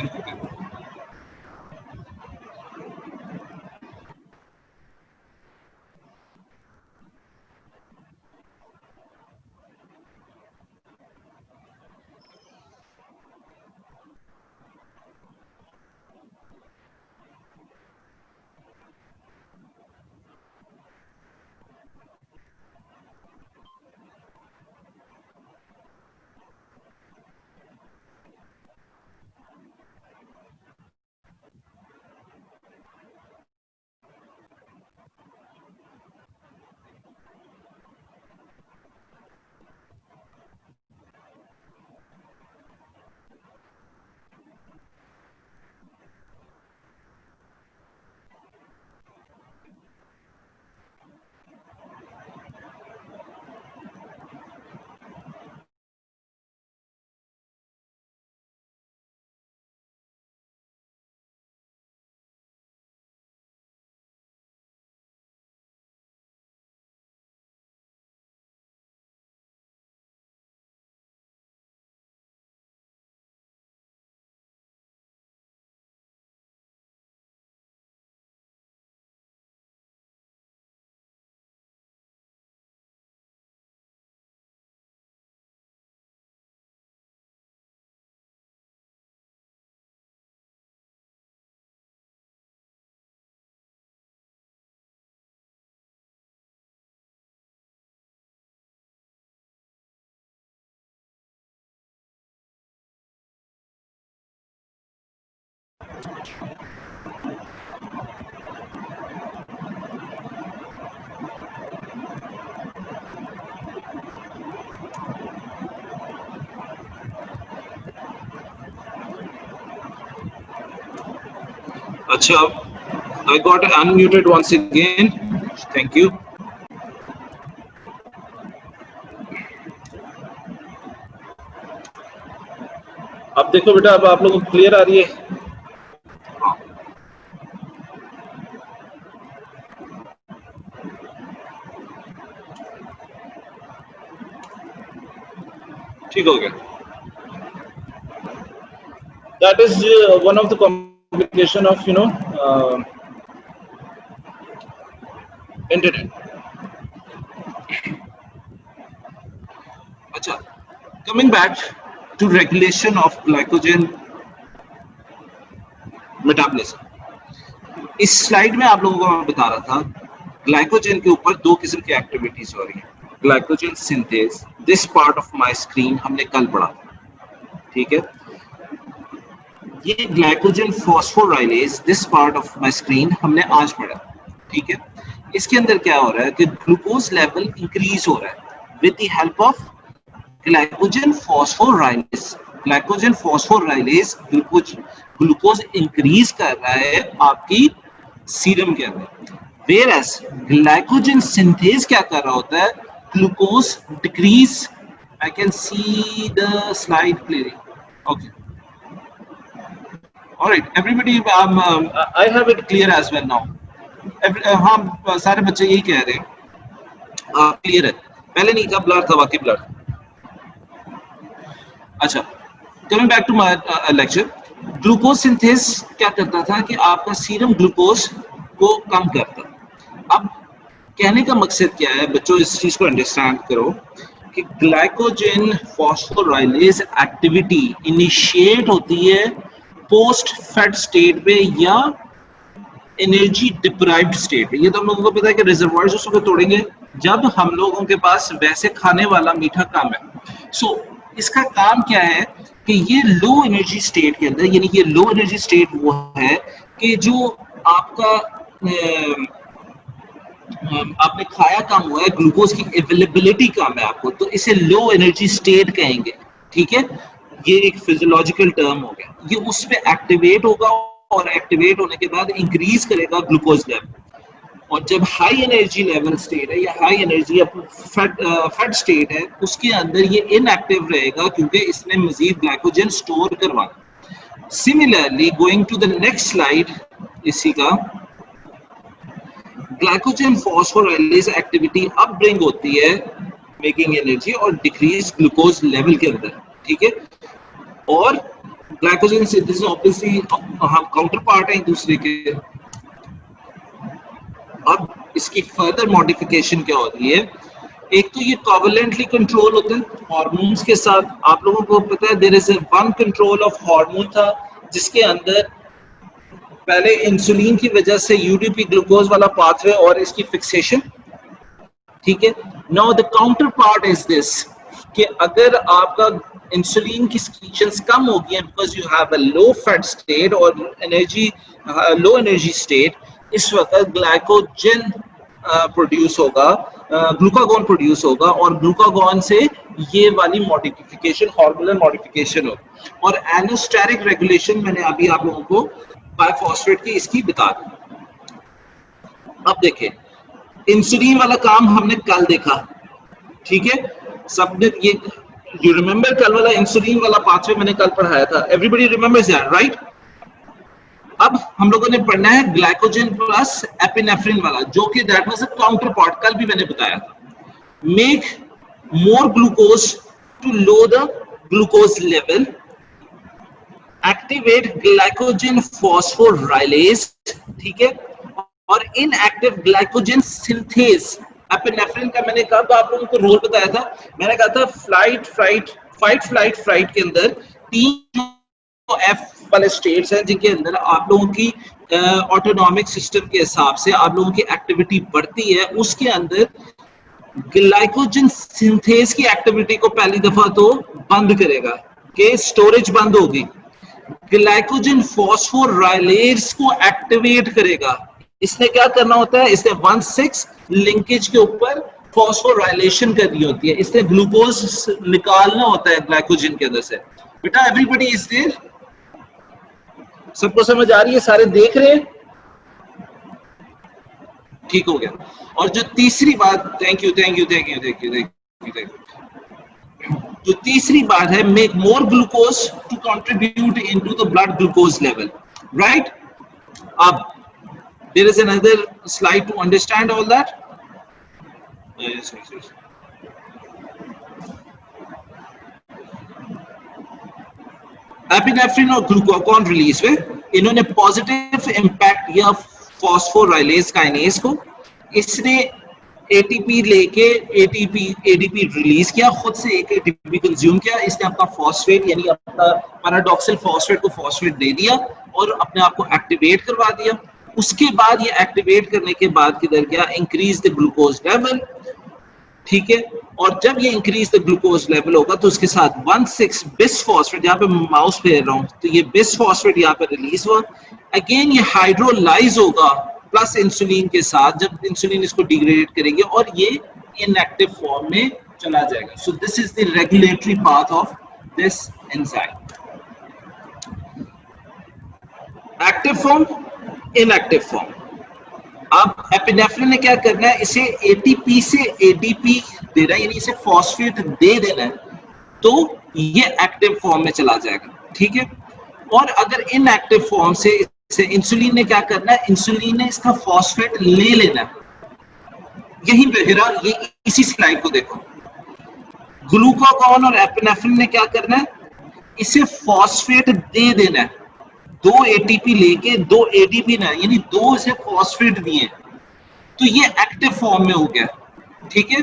अच्छा, I got unmuted once again. Thank you. अब देखो बेटा, अब आप लोगों को क्लियर आ रही है? हाँ। ठीक हो गया. That is one of the complication of internet. अच्छा, coming back to regulation of glycogen metabolism. इस स्लाइड में आप लोगों को मैं बता रहा था ग्लाइकोजन के ऊपर दो किस्म की एक्टिविटीज हो रही है. Glycogen synthase, this part of my screen हमने कल पढ़ा था, ठीक है. ये glycogen phosphorylase, this part of my screen हमने आज पढ़ा, ठीक है. इसके अंदर क्या हो रहा है कि ग्लूकोज लेवल इंक्रीज हो रहा है with the help of glycogen phosphorylase. Glycogen phosphorylase glucose increase कर रहा है आपकी सीरम के अंदर. वेयरएज ग्लाइकोजन सिंथेज क्या कर रहा होता है, glucose decrease. I can see the slide clearly. Okay, alright everybody, I have it clear as well now. हाँ, सारे बच्चे यही कह रहे हैं. क्लियर है, पहले नहीं था, ब्लर था, बाकी ब्लर. अच्छा, coming back to my lecture. Glucose synthase क्या करता था कि आपका सीरम ग्लूकोज को कम करता. अब कहने का मकसद क्या है बच्चों, इस चीज को अंडरस्टैंड करो कि ग्लाइकोजन फॉस्फोराइलेज एक्टिविटी इनिशिएट होती है पोस्ट फेड स्टेट पे या एनर्जी डिप्राइव्ड स्टेट पे. ये तो हम लोगों को पता है कि रिजर्वायर्स उस वक्त तोड़ेंगे जब हम लोगों के पास वैसे खाने वाला मीठा कम है. सो इसका काम क्या है कि ये लो एनर्जी स्टेट के अंदर, यानी कि लो एनर्जी स्टेट वो है कि जो आपका आपने खाया कम हुआ है, ग्लूकोज की अवेलेबिलिटी कम है आपको, तो इसे लो एनर्जी स्टेट कहेंगे, ठीक है. ये एक फिजियोलॉजिकल टर्म हो गया. ये उस पे एक्टिवेट होगा और एक्टिवेट होने के बाद इंक्रीज करेगा ग्लूकोज लेवल. और जब हाई एनर्जी लेवल स्टेट है या हाई एनर्जी फैट स्टेट है, उसके अंदर ये इनएक्टिव रहेगा क्योंकि इसने मजीद ग्लाइकोजन स्टोर करवाना. Similarly going to the next slide, इसी का ग्लाइकोजन फॉस्फोराइलेज एक्टिविटी अब ब्रिंग होती है मेकिंग एनर्जी और डिक्रीज ग्लूकोज लेवल के अंदर, ठीक है. और ग्लाइकोजन सिंथेसिस ऑब्वियसली हम काउंटर पार्ट है एक दूसरे के. अब इसकी फर्दर मॉडिफिकेशन क्या होती है, एक तो ये कोवलेंटली कंट्रोल होते हैं हार्मोन्स के साथ. आप लोगों को पता है there is one control of hormone था जिसके अंदर पहले इंसुलिन की वजह से यूडीपी ग्लूकोज वाला पाथवे और इसकी फिक्सेशन, ठीक है. Now the counter part is this कि अगर आपका इंसुलिन की सिक्रीशंस कम हो गई because you have a low fat state और एनर्जी लो एनर्जी स्टेट, इस वक्त ग्लाइकोजन प्रोड्यूस होगा, ग्लूकागॉन प्रोड्यूस होगा और ग्लूकागॉन से ये वाली मॉडिफिकेशन हार्मोनल मॉडिफिकेशन होगी. और एनोस्टेरिक रेगुलेशन मैंने अभी आप लोगों को बायफॉस्फेट की इसकी बता दी. अब देखिए इंसुलिन वाला काम हमने कल देखा, ठीक है. सबने ये यू रिमेंबर कल वाला इंसुलिन वाला पाथवे मैंने कल पढ़ाया था. Everybody remembers that, right? अब हम लोगों ने पढ़ना है ग्लाइकोजन प्लस एपिनेफ्रिन वाला, जो कि that was a counterpart, कल भी मैंने बताया था. Make more glucose to low the glucose level, activate glycogen phosphorylase, ठीक है. और इनएक्टिव ग्लाइकोजन सिंथेज. एपिनेफ्रिन का मैंने कब आप लोगों को रोल बताया था, मैंने कहा था फाइट फ्लाइट के अंदर तीन जो एफ वाले स्टेट्स हैं जिनके अंदर आप लोगों की ऑटोनॉमिक सिस्टम के हिसाब से आप लोगों की एक्टिविटी बढ़ती है. उसके अंदर ग्लाइकोजन सिंथेज की एक्टिविटी को पहली दफा तो बंद करेगा कि स्टोरेज बंद होगी. ग्लाइकोजन फॉस्फोराइलेज को एक्टिवेट करेगा। इसने क्या करना होता है, इसने 1,6 लिंकेज के ऊपर फॉस्फोराइलेशन करनी होती है, इसने ग्लूकोज निकालना होता है ग्लाइकोजन के अंदर से। बेटा एवरीबॉडी इज देयर, सबको समझ आ रही है, सारे देख रहे हैं, ठीक हो गया। और जो तीसरी बात, thank you thank you thank you thank you thank you thank you, जो तीसरी बात है, make more glucose to contribute into the blood glucose level, right. अब there is another slide to understand all that. Yes. Epinephrine और ग्लूकागॉन रिलीज में इन्होंने पॉजिटिव इंपैक्ट किया फॉस्फोराइलेज काइनेज को। इसने एटीपी लेके एडीपी रिलीज किया, खुद से एक एटीपी कंज्यूम किया, इसने अपना फॉस्फेट यानी अपना पैराडॉक्सिल फॉस्फेट को फॉस्फेट दे दिया और अपने आप को एक्टिवेट करवा दिया। उसके बाद ये एक्टिवेट करने के बाद किधर गया, इंक्रीज द ग्लूकोज लेवल, ठीक है। और जब ये इंक्रीज द ग्लूकोज लेवल होगा तो उसके साथ 1,6 बिसफॉस्फेट, यहाँ पे माउस फेर रहा हूँ तो ये बिसफॉस्फेट यहाँ पे रिलीज हुआ। अगेन ये हाइड्रोलाइज होगा प्लस इंसुलिन के साथ, जब इंसुलिन इसको डिग्रेड करेगी और ये इनएक्टिव फॉर्म में चला जाएगा। सो this is the regulatory path of this enzyme. Active form, inactive form. अब एपिनेफ्रिन ने क्या करना है, इसे एटीपी से एडीपी देना है, यानी इसे फॉस्फेट दे देना है, तो ये एक्टिव फॉर्म में चला जाएगा, ठीक है। और अगर इनएक्टिव फॉर्म से इसे इंसुलिन ने क्या करना है, इंसुलिन ने इसका फॉस्फेट ले लेना है। यही बहरा, ये इसी स्लाइड को देखो, ग्लूकागॉन और एपिनेफ्रिन ने क्या करना है, इसे फॉस्फेट दे देना है। 2 एटीपी लेके 2 एडीपी ना, यानी 2 से फॉस्फेट दिए, तो ये एक्टिव फॉर्म में हो गया, ठीक है।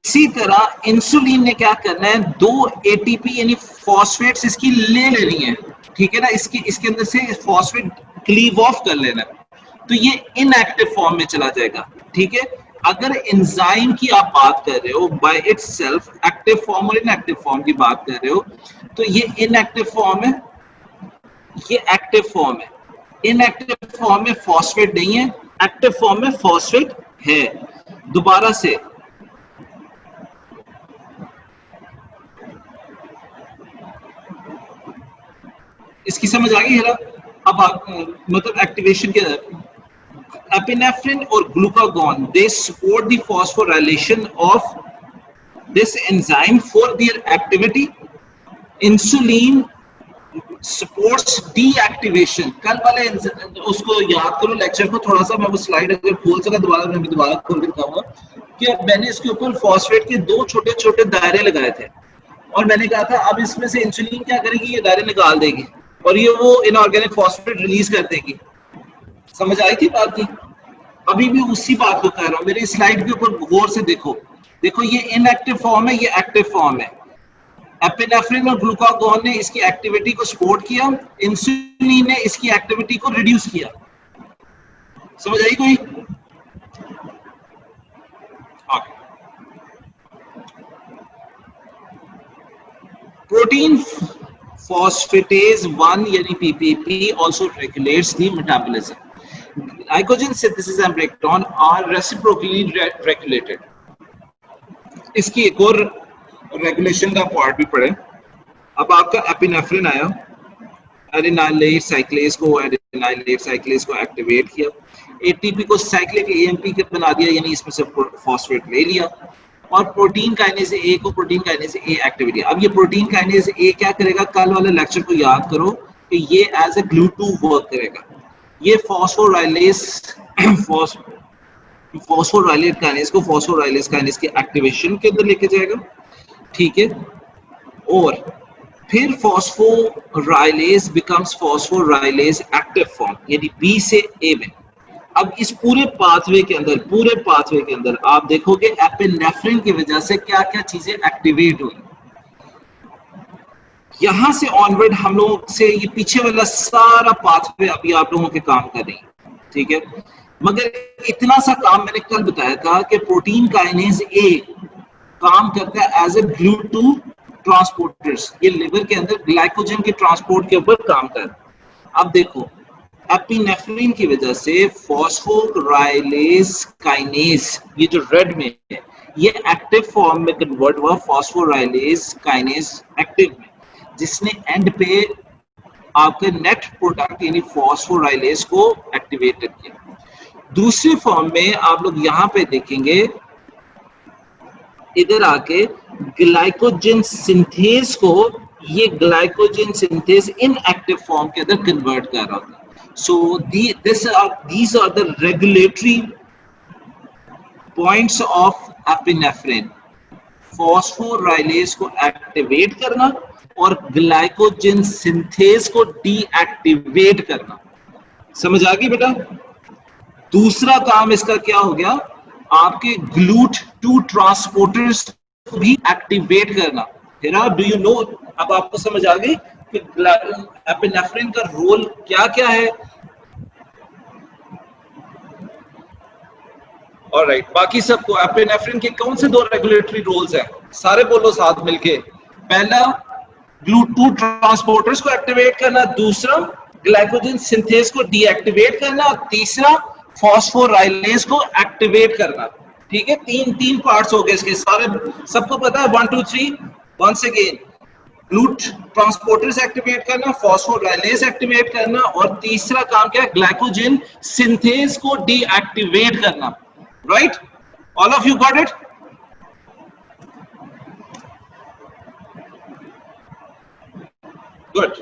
इसी तरह इंसुलिन ने क्या करना है, 2 एटीपी यानी फॉस्फेट्स इसकी ले लेनी है, ठीक है ना, इसके अंदर से फॉस्फेट क्लीव ऑफ कर लेना, तो ये इनएक्टिव फॉर्म में चला जाएगा, ठीक है। अगर एंजाइम की आप बात कर रहे हो बाय इटसेल्फ, एक्टिव फॉर्म और इनएक्टिव फॉर्म की बात कर रहे हो, तो ये इनएक्टिव फॉर्म है, ये एक्टिव फॉर्म है। इनएक्टिव फॉर्म में फॉस्फेट नहीं है, एक्टिव फॉर्म में फॉस्फेट है। दोबारा से इसकी समझ आ गई है ना। अब मतलब एक्टिवेशन के एपिनेफ्रिन और glucagon, they support the phosphorylation of this enzyme for their activity. Insulin supports deactivation. कल वाले उसको याद करो लेक्चर को थोड़ा सा, मैं वो स्लाइड अगर खोल सका दोबारा, मैं दोबारा खोल के दिखाऊंगा कि मैंने इसके ऊपर फॉस्फेट के 2 छोटे छोटे दायरे लगाए थे और मैंने कहा था अब इसमें से इंसुलिन क्या करेगी, ये दायरे निकाल देगी और ये वो इनऑर्गेनिक फॉस्फेट रिलीज कर देगी। समझ आई थी बात की? अभी भी उसी बात को कह रहा हूँ, मेरी स्लाइड के ऊपर गौर से देखो, देखो ये इनएक्टिव फॉर्म है, ये एक्टिव फॉर्म है। एपिनेफ्रिन और ग्लूकागॉन ने इसकी एक्टिविटी को सपोर्ट किया, इंसुलिन ने इसकी एक्टिविटी को रिड्यूस किया। समझ आई कोई? प्रोटीन फॉस्फेटेज 1 यानी PPP also regulates the metabolism. Glycogen synthesis and breakdown are reciprocally regulated. इसकी एक और रेगुलेशन का पार्ट भी पढ़े। अब आपका एपिनेफ्रिन आया, एडिनाइलेट साइक्लेज को एक्टिवेट किया, एटीपी को साइक्लिक एएमपी के बना दिया, यानी इसमें से फॉस्फेट ले लिया, और प्रोटीन काइनेज ए को प्रोटीन काइनेज ए एक्टिविटी। अब ये प्रोटीन काइनेज ए क्या करेगा, कल वाले लेक्चर को याद करो कि ये एज ए ग्लू 2 वर्क करेगा। ये फॉस्फोराइलेट काइनेज को फॉस्फोराइलेज काइनेज के एक्टिवेशन के अंदर लेके जाएगा, ठीक है। और फिर phosphorylase becomes phosphorylase active form, यानी बी से ए में। अब इस पूरे पाथवे के अंदर आप देखोगे एपिनेफ्रिन की वजह से क्या क्या चीजें एक्टिवेट हुई। यहां से ऑनवर्ड हम लोग से ये पीछे वाला सारा पाथवे अभी आप लोगों के काम कर रही है, ठीक है। मगर इतना सा काम मैंने कल बताया था कि प्रोटीन काइनेज ए काम करता है एज ए ग्लू 2 ट्रांसपोर्टर्स, ये लिवर के अंदर ग्लाइकोजन के ट्रांसपोर्ट के ऊपर काम कर। अब देखो एपिनेफ्रिन की वजह से फॉस्फोराइलेज काइनेज, ये जो रेड में है, ये एक्टिव फॉर्म में कन्वर्ट हुआ फॉस्फोराइलेज काइनेज एक्टिव में, जिसने एंड पे आपके नेट प्रोडक्ट यानी फॉस्फोराइलेज को एक्टिवेटेड किया। दूसरी फॉर्म में आप लोग यहां पे देखेंगे, इधर आके ग्लाइकोजन सिंथेज को, ये ग्लाइकोजन सिंथेज इनएक्टिव फॉर्म के अंदर कन्वर्ट कर रहा था। सो these are the regulatory points of epinephrine, phosphorylase को एक्टिवेट करना और ग्लाइकोजन सिंथेज को डीएक्टिवेट करना। समझ आ गई बेटा? दूसरा काम इसका क्या हो गया, आपके GLUT2 ट्रांसपोर्टर्स को भी एक्टिवेट करना। डू यू नो, अब आपको समझ आ गई कि एपिनेफ्रिन का रोल क्या क्या है। ऑलराइट, बाकी सबको एपिनेफ्रिन के कौन से 2 रेगुलेटरी रोल्स हैं, सारे बोलो साथ मिलके। पहला GLUT2 ट्रांसपोर्टर्स को एक्टिवेट करना, दूसरा ग्लाइकोजन सिंथेज को डीएक्टिवेट करना, और तीसरा फॉस्फोराइलेज को एक्टिवेट करना। ठीक है, तीन पार्ट्स हो गए इसके, सारे सबको पता है। 1 2 3 once again, GLUT transporters activate करना, फॉस्फोराइलेज एक्टिवेट करना, और तीसरा काम क्या है, ग्लाइकोजन सिंथेज को डीएक्टिवेट करना। Right, all of you got it? Good.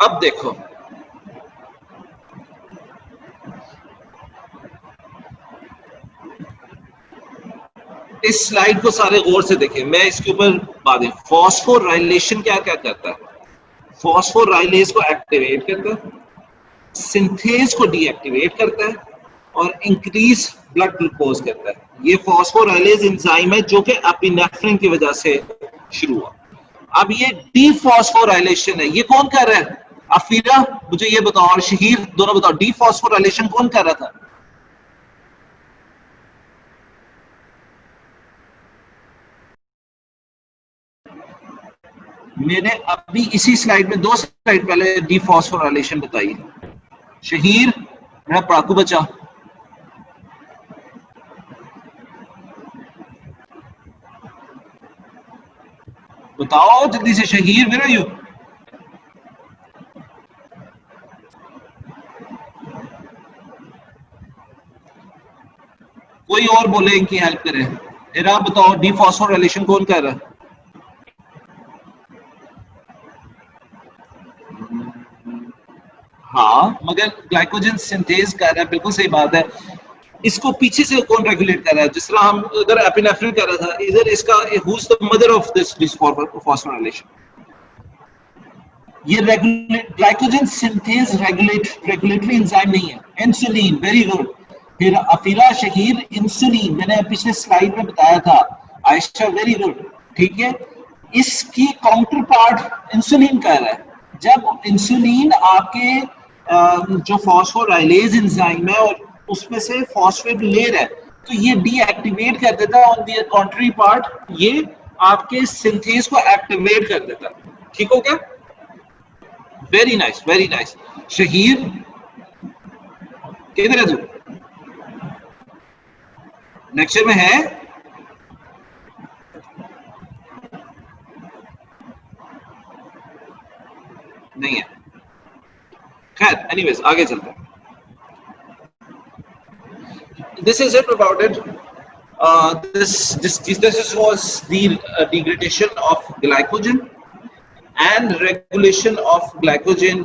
अब देखो, इस स्लाइड को सारे गौर से देखें, मैं इसके ऊपर बातें। फॉस्फोराइलेशन क्या क्या करता है? फॉस्फोराइलेज को एक्टिवेट करता है, सिंथेज को डीएक्टिवेट करता है, और इंक्रीज ब्लड ग्लूकोज करता है। ये फॉस्फोराइलेज एंजाइम है जो कि एपिनेफ्रिन की वजह से शुरू हुआ। अब ये डीफॉस्फोराइलेशन है, ये कौन कर रहा है? अफीरा मुझे ये बताओ, और शहीर दोनों बताओ, डीफॉस्फोराइलेशन कौन कर रहा था? मैंने अभी इसी स्लाइड में 2 स्लाइड पहले डीफॉस्फोराइलेशन बताई। शहीर मेरा पढ़ाकू बचा, बताओ जल्दी से। शहीर मेरा यू कोई और बोले, इनकी हेल्प करे। इरा बताओ, डीफॉस्फोराइलेशन कौन कर रहा है? हाँ, मगर ग्लाइकोजन सिंथेज कर रहा है, बिल्कुल सही बात है। इसको पीछे से कौन रेगुलेट कर रहा है? जिस तरह हम अगर एपिनेफ्रिन कर रहा था, इधर इसका who is the mother of this phosphorylation? ये regulate, glycogen synthase regulatory enzyme नहीं है, इंसुलिन। Very good. फिर अफीरा, शहीर, इंसुलिन मैंने पिछले स्लाइड में बताया था। Ayesha, very good. ठीक है, इसकी काउंटर पार्ट इंसुलिन कर रहा है। जब इंसुलिन आपके जो फॉस्फोराइलेज एंजाइम है और उसमें से फॉस्फेट ले रहा है, तो ये डीएक्टिवेट कर देता है। ऑन द कॉन्ट्री पार्ट ये आपके सिंथेज को एक्टिवेट कर देता है। ठीक हो क्या? Very nice, very nice. Shaheer किधर है तू? लेक्चर में है? नहीं है। खैर, एनीवेज आगे चलते हैं। This is it about it. This was the degradation of glycogen and regulation of glycogen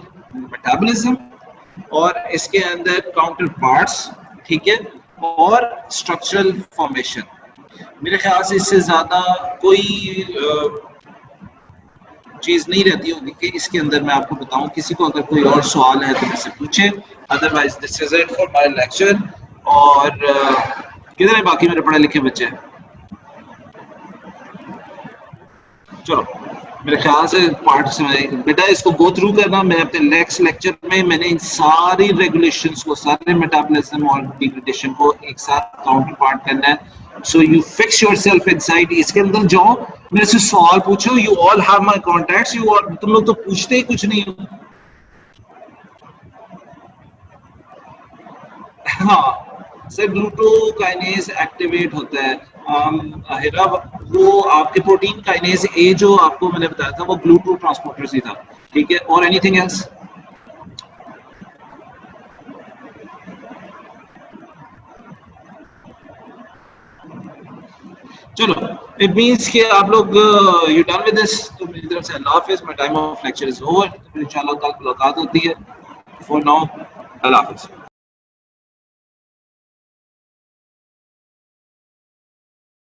metabolism, और इसके अंदर काउंटर पार्ट्स, ठीक है, और स्ट्रक्चरल फॉर्मेशन। मेरे ख्याल से इससे ज्यादा कोई चीज नहीं रहती होगी कि इसके अंदर मैं आपको बताऊं। किसी को अगर कोई और सवाल है तो मुझसे पूछे, otherwise this is it for my lecture. और किधर है बाकी मेरे पढ़े लिखे बच्चे? चलो, मेरे ख्याल से पार्ट से बेटा इसको गो थ्रू करना। मैं अपने नेक्स्ट लेक्चर में मैंने इन सारी रेगुलेशंस को, सारे मेटाबॉलिज्म और डिग्रेडेशन को एक साथ काउंटर पार्ट करना है, So you fix yourself inside. इसके अंदर जाओ, मेरे से सवाल पूछो. You all have my contacts. You all, तुम लोग तो पूछते ही कुछ नहीं हो. हाँ, सर ग्लूटोकाइनेज एक्टिवेट होता है. हिरा, वो आपके प्रोटीन काइनेज ए जो आपको मैंने बताया था वो ग्लूटो ट्रांसपोर्टर ही था. ठीक है, और एनीथिंग एल्स? चलो, इट मींस कि आप लोग यू डन विद दिस. तो मेरी तरफ से अल्लाह हाफिज. My time of lecture is over. इंशाल्लाह कल मुलाकात होती है. फॉर नाउ, अल्लाह हाफिज.